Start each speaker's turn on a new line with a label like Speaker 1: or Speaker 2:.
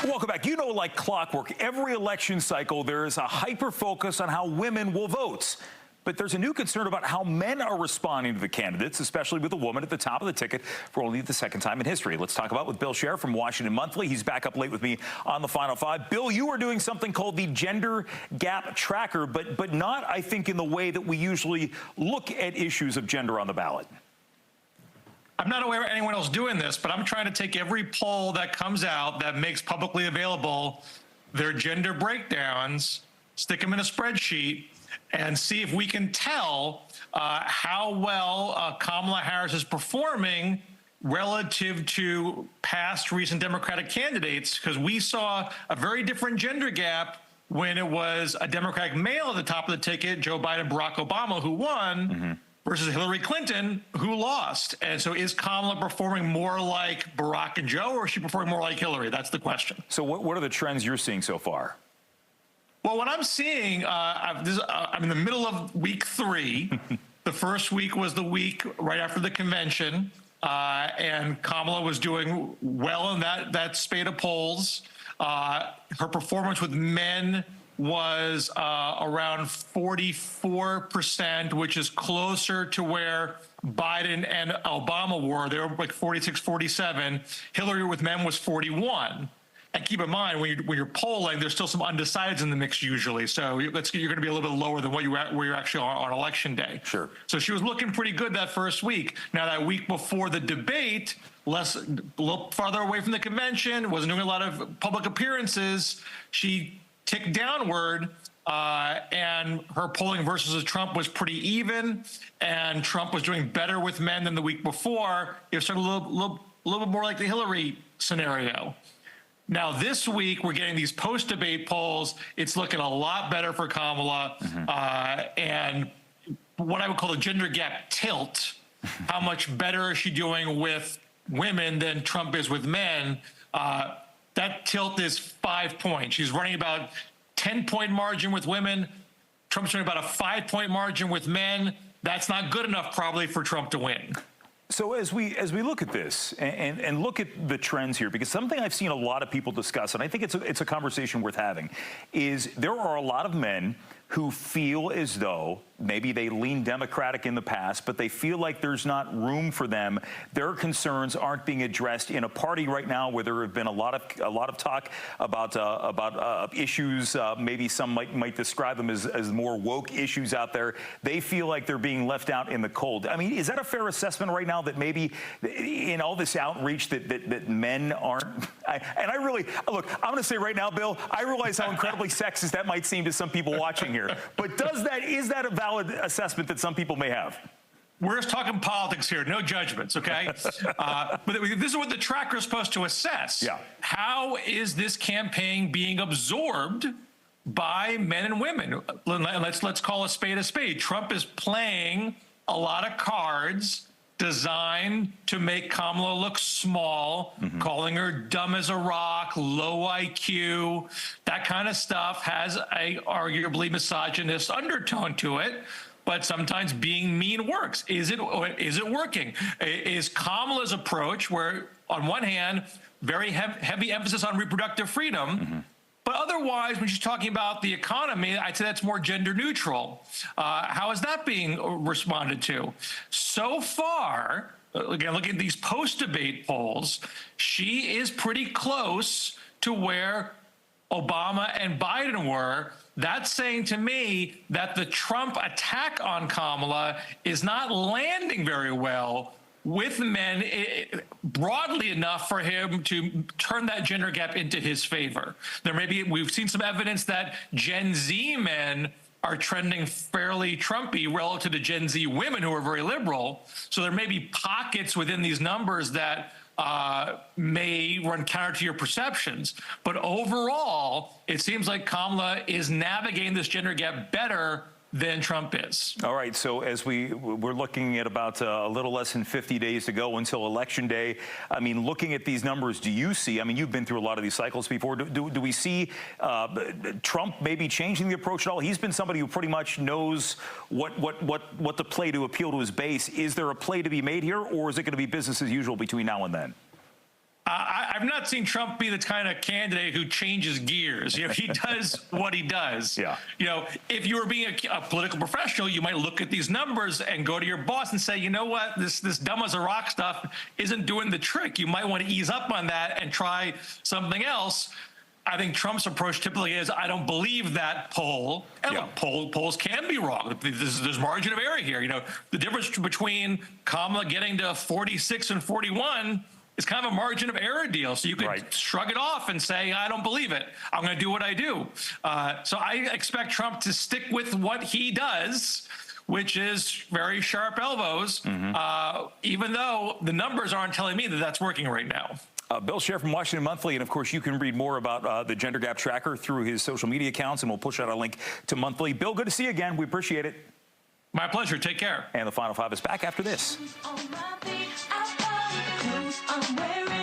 Speaker 1: Welcome back. You know, like clockwork, every election cycle there is a hyper-focus on how women will vote. But there's a new concern about how men are responding to the candidates, especially with a woman at the top of the ticket for only the second time in history. Let's talk about with Bill Scher from Washington Monthly. He's back up late with me on the Final Five. Bill, you are doing something called the Gender Gap Tracker, but not, I think, in the way that we usually look at issues of gender on the ballot.
Speaker 2: I'm not aware of anyone else doing this, but I'm trying to take every poll that comes out that makes publicly available their gender breakdowns, stick them in a spreadsheet, and see if we can tell how well Kamala Harris is performing relative to past recent Democratic candidates, because we saw a very different gender gap when it was a Democratic male at the top of the ticket, Joe Biden, Barack Obama, who won, versus Hillary Clinton, who lost. And so is Kamala performing more like Barack and Joe, or is she performing more like Hillary? That's the question.
Speaker 1: So what are the trends you're seeing so far?
Speaker 2: Well, what I'm seeing, I'm in the middle of week 3. The first week was the week right after the convention, and Kamala was doing well in that spate of polls. Her performance with men was around 44%, which is closer to where Biden and Obama were. They were like 46, 47. Hillary with men was 41. And keep in mind, when you're polling, there's still some undecideds in the mix usually. So you're going to be a little bit lower than where you're actually on election day.
Speaker 1: Sure.
Speaker 2: So she was looking pretty good that first week. Now, that week before the debate, a little farther away from the convention, wasn't doing a lot of public appearances. She ticked downward, and her polling versus Trump was pretty even, and Trump was doing better with men than the week before. It was sort of a little bit more like the Hillary scenario. Now, this week, we're getting these post-debate polls. It's looking a lot better for Kamala, and what I would call the gender gap tilt, how much better is she doing with women than Trump is with men? That tilt is 5 points. She's running about 10-point margin with women. Trump's running about a 5-point margin with men. That's not good enough probably for Trump to win.
Speaker 1: So as we look at this and look at the trends here, because something I've seen a lot of people discuss, and I think it's a conversation worth having, is there are a lot of men who feel as though maybe they lean Democratic in the past, but they feel like there's not room for them. Their concerns aren't being addressed in a party right now where there have been a lot of talk about issues. Maybe some might describe them as more woke issues out there. They feel like they're being left out in the cold. I mean, is that a fair assessment right now that maybe in all this outreach that men aren't? And I really look. I'm going to say right now, Bill, I realize how incredibly sexist that might seem to some people watching here. But is that a valid assessment that some people may have?
Speaker 2: We're just talking politics here, no judgments, okay? But this is what the tracker is supposed to assess.
Speaker 1: Yeah.
Speaker 2: How is this campaign being absorbed by men and women? Let's call a spade a spade. Trump is playing a lot of cards designed to make Kamala look small, calling her dumb as a rock, low IQ. That kind of stuff has a arguably misogynist undertone to it, but sometimes being mean works. Is it working? Is Kamala's approach, where on one hand, very heavy emphasis on reproductive freedom, but otherwise, when she's talking about the economy, I'd say that's more gender neutral. How is that being responded to? So far, again, looking at these post-debate polls, she is pretty close to where Obama and Biden were. That's saying to me that the Trump attack on Kamala is not landing very well with men broadly enough for him to turn that gender gap into his favor. We've seen some evidence that Gen Z men are trending fairly Trumpy relative to Gen Z women who are very liberal. So there may be pockets within these numbers that may run counter to your perceptions. But overall, it seems like Kamala is navigating this gender gap better than Trump is.
Speaker 1: All right, so as we're looking at about a little less than 50 days to go until Election Day, I mean, looking at these numbers, do you see, I mean, you've been through a lot of these cycles before, do we see Trump maybe changing the approach at all? He's been somebody who pretty much knows what to play to appeal to his base. Is there a play to be made here, or is it going to be business as usual between now and then?
Speaker 2: I've not seen Trump be the kind of candidate who changes gears. You know, he does what he does.
Speaker 1: Yeah.
Speaker 2: You know, if you were being a political professional, you might look at these numbers and go to your boss and say, you know what, this dumb as a rock stuff isn't doing the trick. You might want to ease up on that and try something else. I think Trump's approach typically is, I don't believe that poll. And look, polls can be wrong. There's margin of error here. You know, the difference between Kamala getting to 46 and 41 is kind of a margin of error deal. So you could shrug it off and say, I don't believe it. I'm going to do what I do. So I expect Trump to stick with what he does, which is very sharp elbows, even though the numbers aren't telling me that that's working right now.
Speaker 1: Bill Scher from Washington Monthly, and of course you can read more about the Gender Gap Tracker through his social media accounts, and we'll push out a link to Monthly. Bill, good to see you again. We appreciate it.
Speaker 2: My pleasure. Take care.
Speaker 1: And the Final Five is back after this.
Speaker 3: I'm wearing